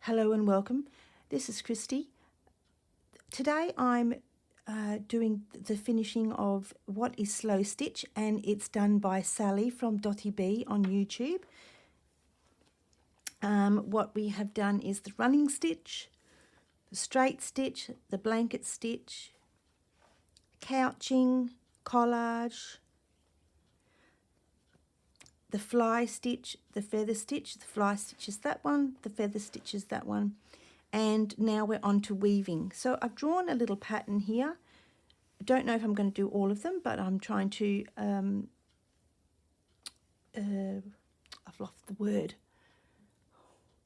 Hello and welcome. This is Kristy. Today I'm doing the finishing of What is Slow Stitch, and it's done by Sally from Dotty Bee on YouTube. What we have done is the running stitch, the straight stitch, the blanket stitch, couching, collage, the fly stitch, the feather stitch. The fly stitch is that one, the feather stitch is that one. And now we're on to weaving. So I've drawn a little pattern here. I don't know if I'm going to do all of them, but I'm trying to, I've lost the word,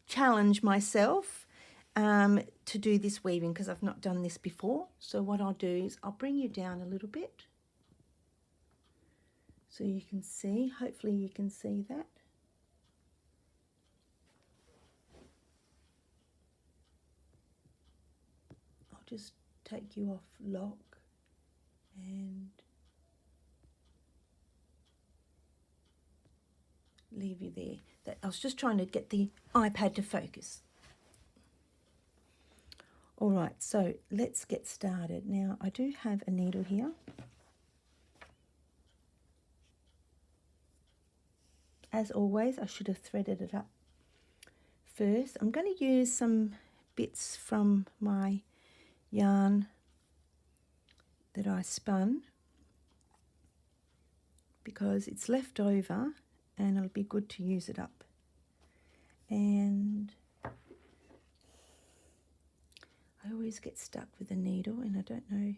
challenge myself to do this weaving because I've not done this before. So what I'll do is I'll bring you down a little bit so you can see, hopefully you can see that. I'll just take you off lock and leave you there. I was just trying to get the iPad to focus. All right, so let's get started. Now I do have a needle here. As always, I should have threaded it up first. I'm going to use some bits from my yarn that I spun because it's left over and it'll be good to use it up. And I always get stuck with a needle and I don't know.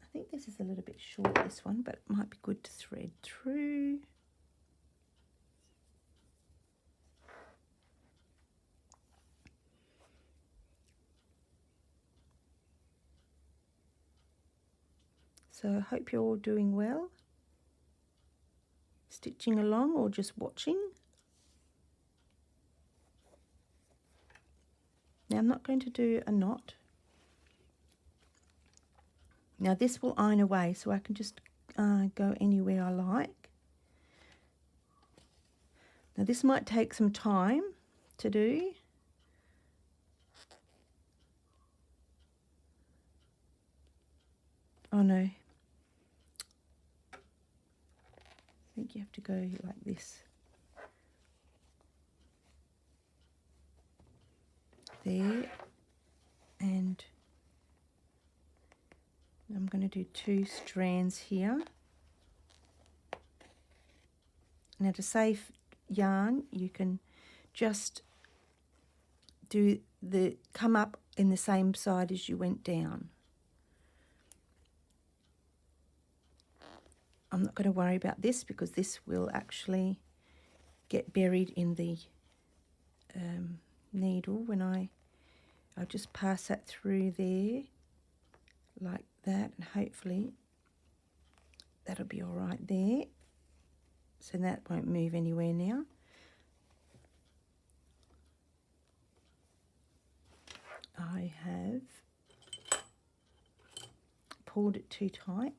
I think this is a little bit short, this one, but it might be good to thread through. So I hope you're all doing well, stitching along or just watching. Now I'm not going to do a knot. Now this will iron away so I can just go anywhere I like. Now this might take some time to do. Oh no. I think you have to go like this. There. And I'm going to do 2 strands here. Now to save yarn, you can just do come up in the same side as you went down. I'm not going to worry about this because this will actually get buried in the needle when I'll just pass that through there like that, and hopefully that'll be all right there. So that won't move anywhere now. I have pulled it too tight.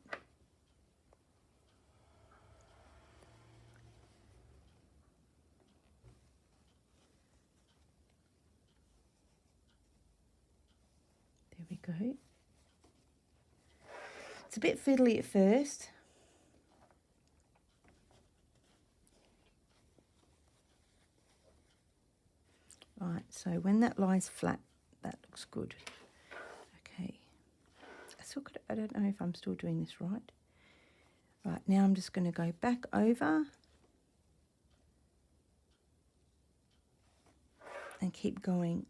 There we go. It's a bit fiddly at first. Right, so when that lies flat, that looks good. Okay. I don't know if I'm still doing this right. Right, now I'm just going to go back over and keep going.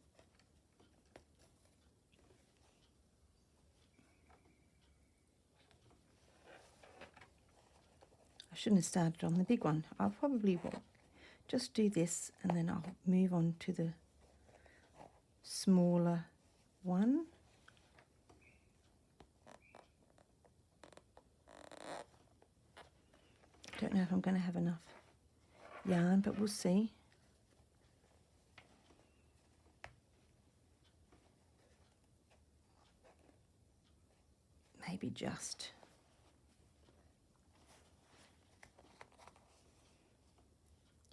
I shouldn't have started on the big one. I'll probably will just do this and then I'll move on to the smaller one. I don't know if I'm going to have enough yarn, but we'll see. Maybe just.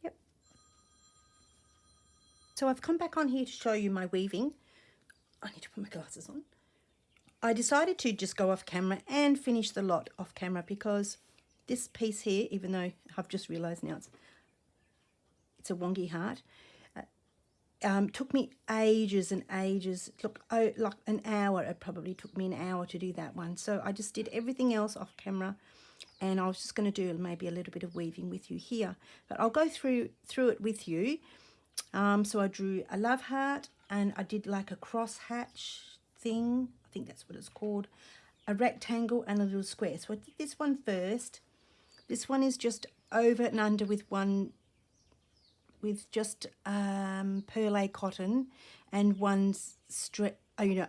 Yep. So I've come back on here to show you my weaving. I need to put my glasses on. I decided to just go off camera and finish the lot off camera because this piece here, even though I've just realised now it's a wonky heart, took me ages and ages. Look, like an hour. It probably took me an hour to do that one. So I just did everything else off camera, and I was just going to do maybe a little bit of weaving with you here. But I'll go through it with you. So I drew a love heart, and I did like a cross hatch thing. I think that's what it's called. A rectangle and a little square. So I did this one first. This one is just over and under with just perlé cotton, and one's straight, how you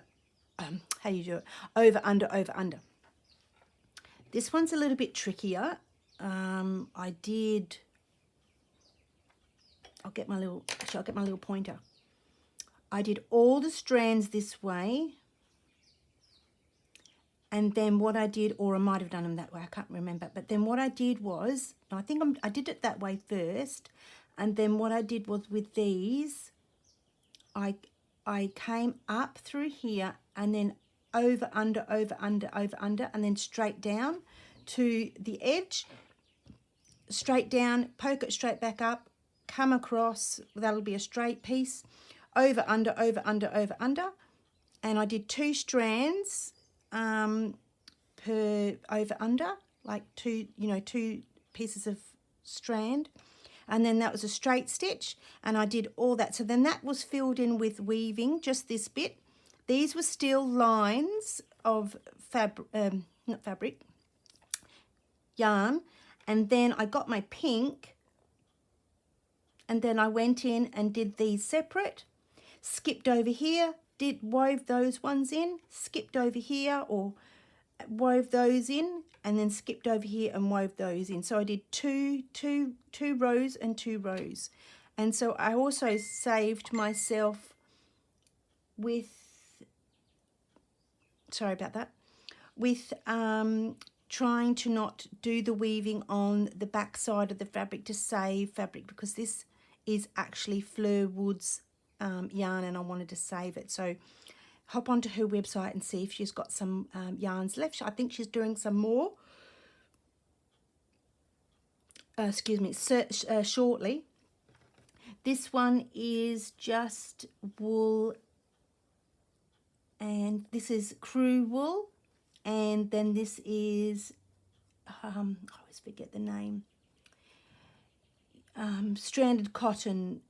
do it, over, under, over, under. This one's a little bit trickier. I'll get my little pointer. I did all the strands this way, and then what I did, or I might have done them that way, I can't remember, but then what I did was, I think I did it that way first, and then what I did was with these, I came up through here and then over, under, over, under, over, under, and then straight down to the edge, straight down, poke it straight back up, come across, that'll be a straight piece, over, under, over, under, over, under, and I did 2 strands per over, under, like 2 pieces of strand, and then that was a straight stitch, and I did all that. So then that was filled in with weaving, just this bit. These were still lines of yarn, and then I got my pink, and then I went in and did these separate, skipped over here, wove those ones in, skipped over here, or wove those in, and then skipped over here and wove those in. So I did two rows and 2 rows. And so I also saved myself with, sorry about that, with trying to not do the weaving on the back side of the fabric to save fabric, because this is actually Fleur Wood's yarn, and I wanted to save it. So hop onto her website and see if she's got some yarns left. I think she's doing some more. Shortly. This one is just wool, and this is crew wool, and then this is I always forget the name. Stranded cotton.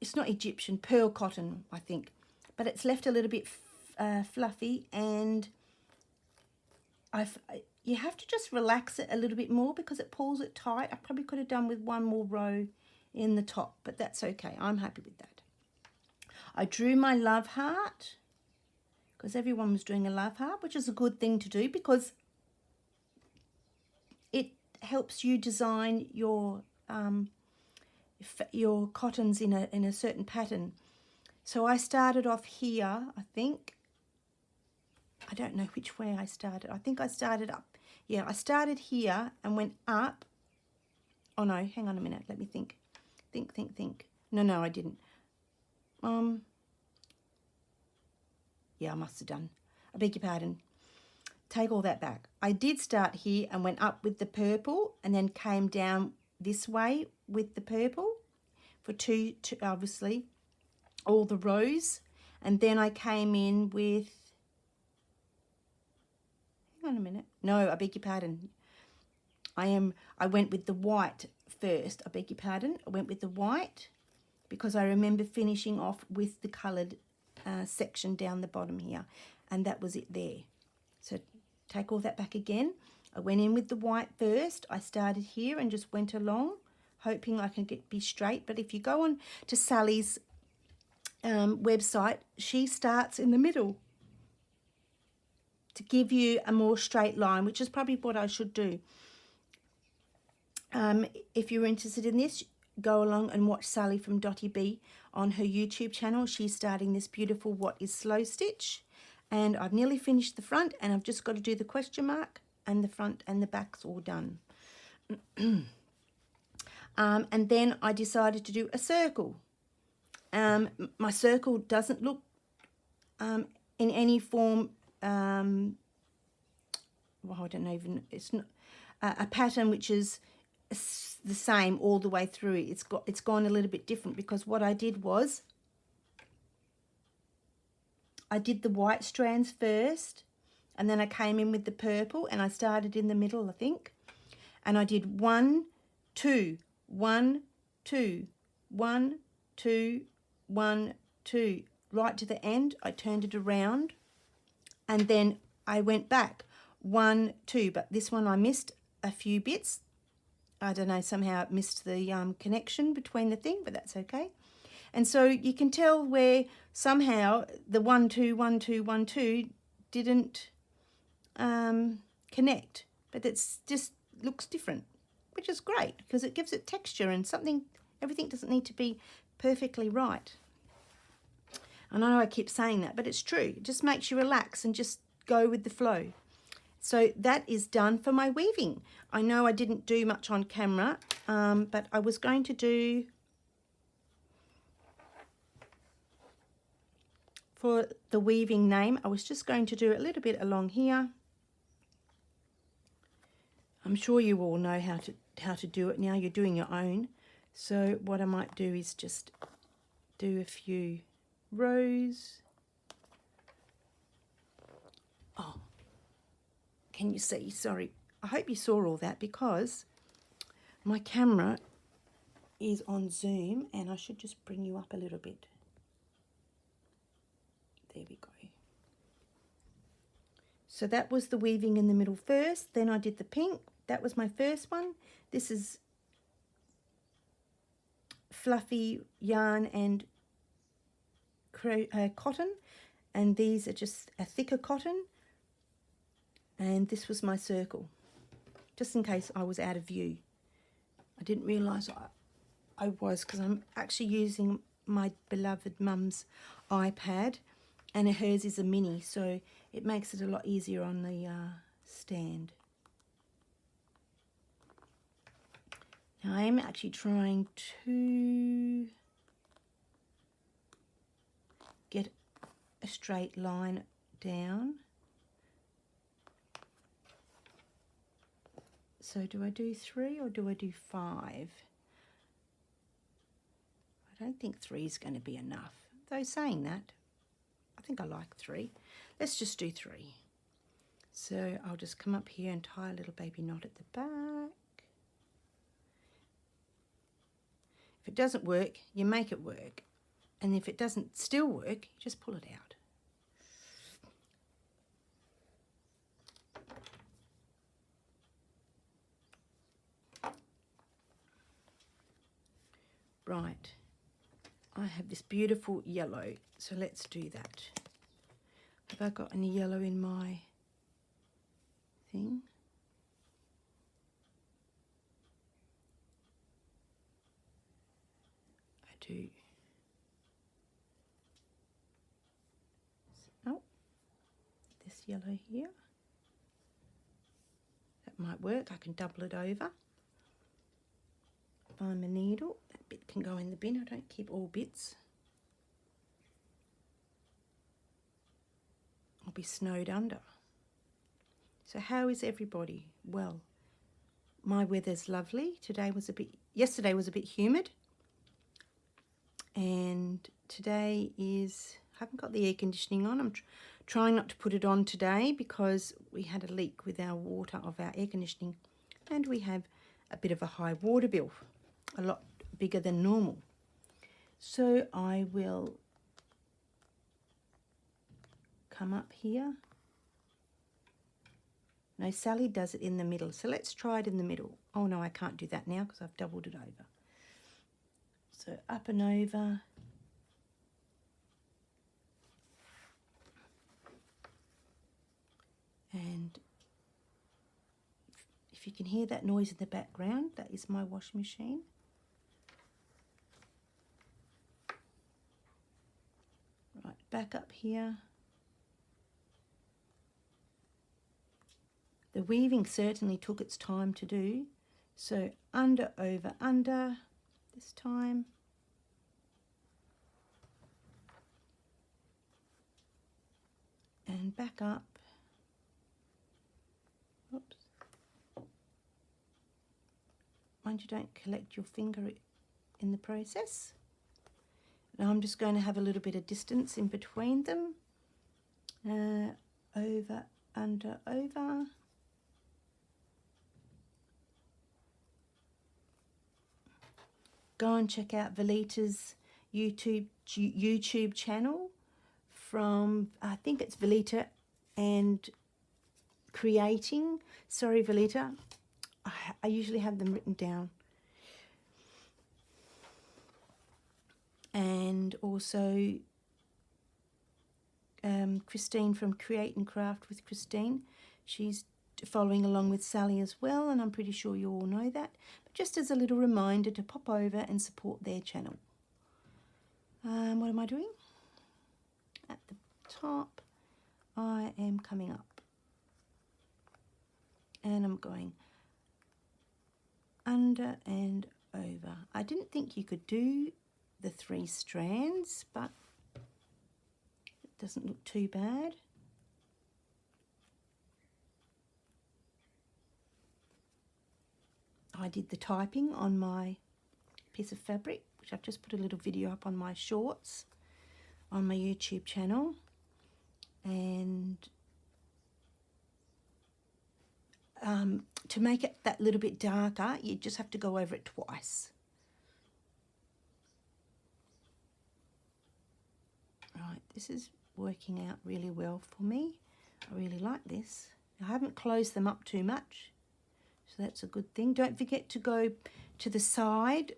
It's not Egyptian, pearl cotton, I think. But it's left a little bit fluffy, and you have to just relax it a little bit more because it pulls it tight. I probably could have done with 1 more row in the top, but that's okay. I'm happy with that. I drew my love heart because everyone was doing a love heart, which is a good thing to do because it helps you design your cottons in a certain pattern. So I started off here, I think. I don't know which way I started. I think I started up. Yeah, I started here and went up. Oh no, hang on a minute. Let me think. Think. No, I didn't. Yeah, I must have done. I beg your pardon. Take all that back. I did start here and went up with the purple and then came down this way with the purple for two obviously all the rows, and then I came in with, hang on a minute, no, I beg your pardon, I went with the white first. I beg your pardon, I went with the white because I remember finishing off with the coloured section down the bottom here, and that was it there. So take all that back again. I went in with the white first. I started here and just went along, hoping I can be straight. But if you go on to Sally's website, she starts in the middle to give you a more straight line, which is probably what I should do. If you're interested in this, go along and watch Sally from Dotty Bee on her YouTube channel. She's starting this beautiful What is Slow Stitch, and I've nearly finished the front, and I've just got to do the question mark, and the front and the back's all done. And then I decided to do a circle. My circle doesn't look in any form, well, I don't know, even, it's not a pattern which is the same all the way through. It's gone a little bit different, because what I did was I did the white strands first, and then I came in with the purple, and I started in the middle, I think, and I did 1 2 1 2 1 2 1 2 right to the end. I turned it around, and then I went back 1 2, but this one I missed a few bits. I don't know, somehow it missed the connection between the thing, but that's okay. And so you can tell where somehow the 1 2 1 2 1 2 didn't connect, but it's just looks different, which is great because it gives it texture and something. Everything doesn't need to be perfectly right. I know I keep saying that, but it's true. It just makes you relax and just go with the flow. So that is done for my weaving. I know I didn't do much on camera, but I was going to do, for the weaving name, I was just going to do a little bit along here. I'm sure you all know how to do it now. You're doing your own. So what I might do is just do a few rows. Oh, can you see? Sorry. I hope you saw all that, because my camera is on Zoom and I should just bring you up a little bit. There we go. So that was the weaving in the middle first. Then I did the pink. That was my first one. This is fluffy yarn and cotton, and these are just a thicker cotton, and this was my circle, just in case I was out of view. I didn't realise I was, because I'm actually using my beloved mum's iPad, and hers is a mini, so it makes it a lot easier on the stand. Now I am actually trying to get a straight line down. So do I do 3 or do I do 5? I don't think 3 is going to be enough. Though saying that, I think I like 3. Let's just do 3. So I'll just come up here and tie a little baby knot at the back. If it doesn't work, you make it work. And if it doesn't still work, you just pull it out. Right, I have this beautiful yellow, so let's do that. Have I got any yellow in my thing? I do. Oh, this yellow here. That might work. I can double it over. Find my needle. That bit can go in the bin. I don't keep all bits. I'll be snowed under. So how is everybody? Well, my weather's lovely. Yesterday was a bit humid. And today is, I haven't got the air conditioning on. I'm trying not to put it on today because we had a leak with our water of our air conditioning. And we have a bit of a high water bill, a lot bigger than normal. So I will come up here. No, Sally does it in the middle. So let's try it in the middle. Oh no, I can't do that now because I've doubled it over. So up and over. And if you can hear that noise in the background, that is my washing machine. Right, back up here. The weaving certainly took its time to do. So under, over, under this time. and back up. Oops. Mind you don't collect your finger in the process. Now I'm just going to have a little bit of distance in between them. Over, under, over. Go and check out Velita's YouTube channel from, I think it's Velita and Creating. Sorry, Velita. I usually have them written down. And also Christine from Create and Craft with Christine. She's following along with Sally as well, and I'm pretty sure you all know that. But just as a little reminder to pop over and support their channel. What am I doing? At the top, I am coming up. And I'm going under and over. I didn't think you could do the 3 strands, but it doesn't look too bad. I did the typing on my piece of fabric, which I've just put a little video up on my shorts on my YouTube channel. And to make it that little bit darker, you just have to go over it twice. Right, this is working out really well for me. I really like this. I haven't closed them up too much, so that's a good thing. Don't forget to go to the side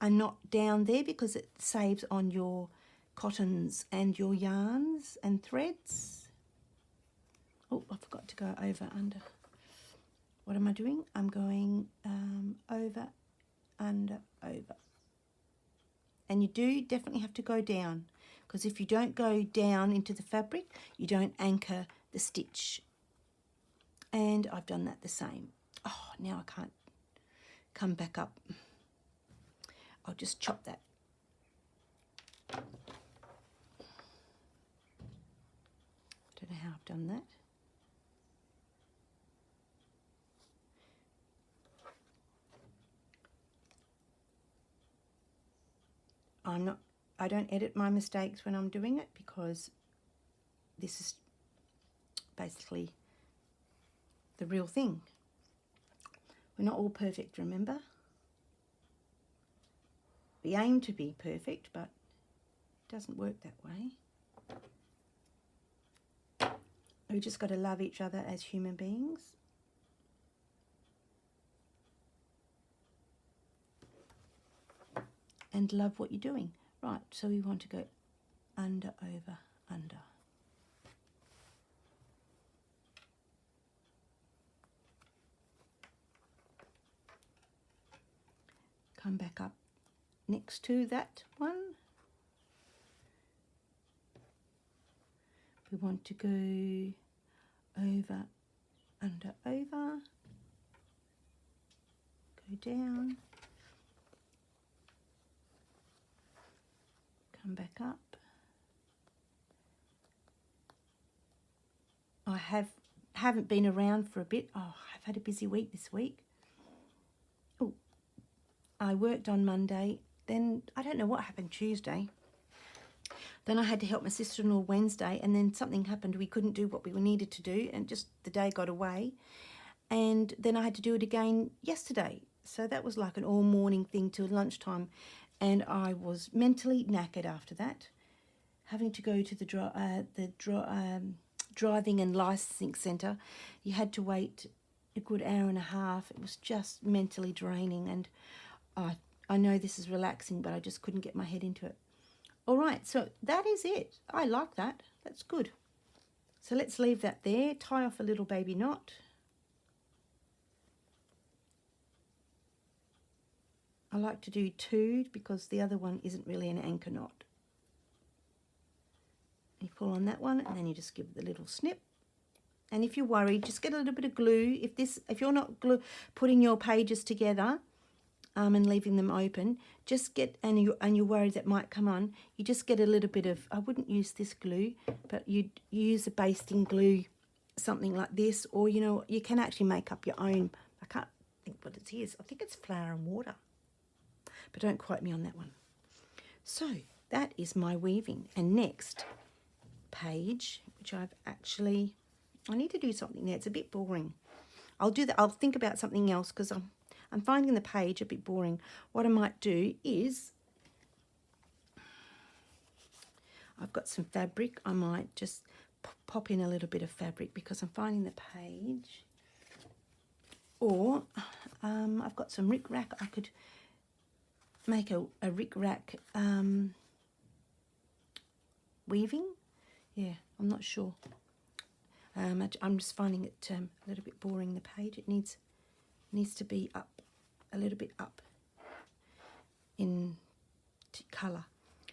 and not down there, because it saves on your cottons and your yarns and threads. Oh, I forgot to go over, under. What am I doing? I'm going over, under, over. And you do definitely have to go down, because if you don't go down into the fabric, you don't anchor the stitch. And I've done that the same. Oh, now I can't come back up. I'll just chop that. Don't know how I've done that. I don't edit my mistakes when I'm doing it, because this is basically the real thing. We're not all perfect, remember? We aim to be perfect, but it doesn't work that way. We just got to love each other as human beings. And love what you're doing. Right, so we want to go under, over, under. Come back up next to that one. We want to go over, under, over. Go down. Come back up. I haven't been around for a bit. Oh, I've had a busy week this week. Oh, I worked on Monday. Then I don't know what happened Tuesday. Then I had to help my sister-in-law Wednesday, and then something happened. We couldn't do what we needed to do, and just the day got away. And then I had to do it again yesterday. So that was like an all-morning thing till lunchtime. And I was mentally knackered after that, having to go to the driving and licensing centre. You had to wait a good hour and a half. It was just mentally draining, and I know this is relaxing, but I just couldn't get my head into it. All right, so that is it. I like that. That's good. So let's leave that there. Tie off a little baby knot. I like to do 2 because the other one isn't really an anchor knot. You pull on that one, and then you just give it a little snip. And if you're worried, just get a little bit of glue. If you're not putting your pages together, and leaving them open, just get, and you're worried that might come on, you just get a little bit of, I wouldn't use this glue, but you'd use a basting glue, something like this, or you know, you can actually make up your own. I can't think what it is. I think it's flour and water, but don't quote me on that one. So that is my weaving. And next page, which I need to do something there. It's a bit boring. I'll do that. I'll think about something else because I'm finding the page a bit boring. What I might do is, I've got some fabric. I might just pop in a little bit of fabric because I'm finding the page. Or I've got some rick-rack. I could make a rick-rack weaving. Yeah, I'm not sure. I'm just finding it a little bit boring, the page. It needs to be up, a little bit up in colour.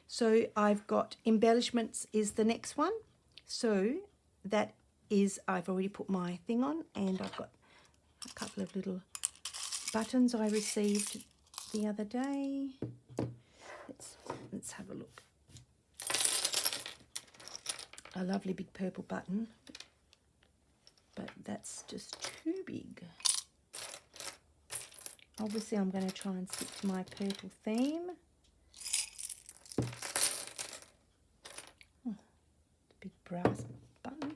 So I've got embellishments is the next one. So that is, I've already put my thing on, and I've got a couple of little buttons I received the other day. Let's have a look. A lovely big purple button, but that's just too big. Obviously I'm going to try and stick to my purple theme. Oh, big brass button.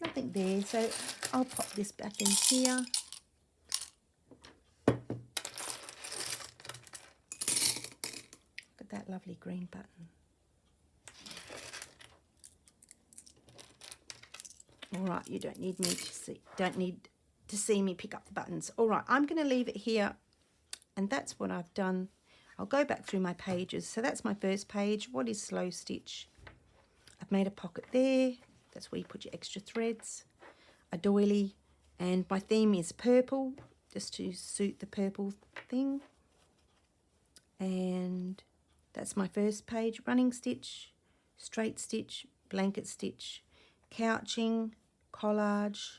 Nothing there, so I'll pop this back in here. Look at that lovely green button. All right, you don't need to see me pick up the buttons. All right, I'm going to leave it here, and that's what I've done. I'll go back through my pages. So that's my first page. What is slow stitch? I've made a pocket there. That's where you put your extra threads. A doily, and my theme is purple, just to suit the purple thing. And that's my first page. Running stitch, straight stitch, blanket stitch, couching, collage,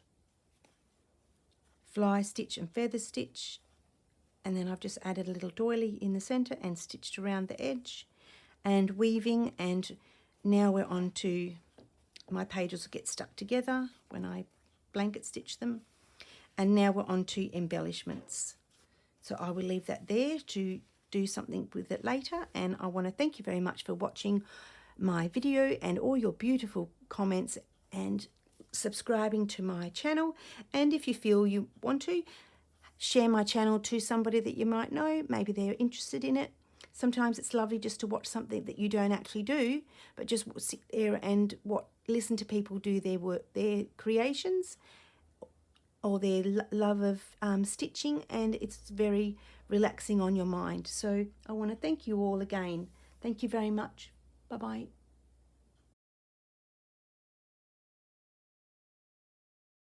fly stitch and feather stitch, and then I've just added a little doily in the center and stitched around the edge, and weaving. And now we're on to, my pages will get stuck together when I blanket stitch them, and now we're on to embellishments. So I will leave that there to do something with it later, and I want to thank you very much for watching my video and all your beautiful comments and subscribing to my channel. And if you feel you want to, share my channel to somebody that you might know, maybe they're interested in it. Sometimes it's lovely just to watch something that you don't actually do, but just sit there and listen to people do their work, their creations, or their love of stitching, and it's very relaxing on your mind. So I want to thank you all again. Thank you very much. Bye-bye.